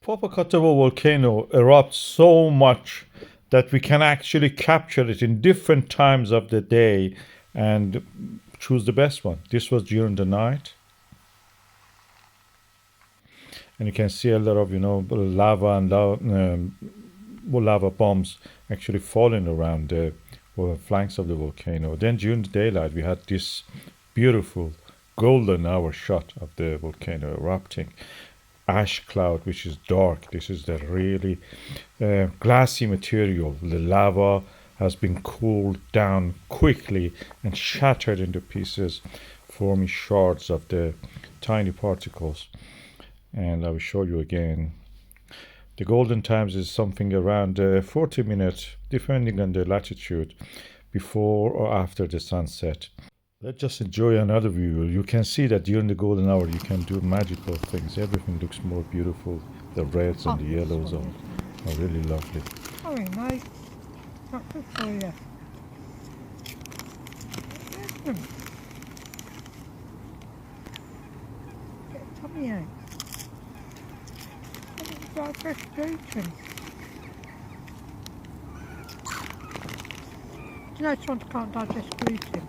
Popocatépetl volcano erupts so much that we can actually capture it in different times of the day and choose the best one. This was during the night, and you can see a lot of lava and lava bombs actually falling around the flanks of the volcano. Then during the daylight, we had this beautiful golden hour shot of the volcano erupting. Ash cloud, which is dark. This is the really glassy material. The lava has been cooled down quickly and shattered into pieces, forming shards of the tiny particles. And I will show you again. The golden times is something around 40 minutes, depending on the latitude, before or after the sunset. Let's just enjoy another view. You can see that during the golden hour you can do magical things. Everything looks more beautiful. The reds and the yellows are really lovely. Sorry, mate. Not good for you. Get a tummy ache. Fresh gluten. Do you know someone can't digest gluten?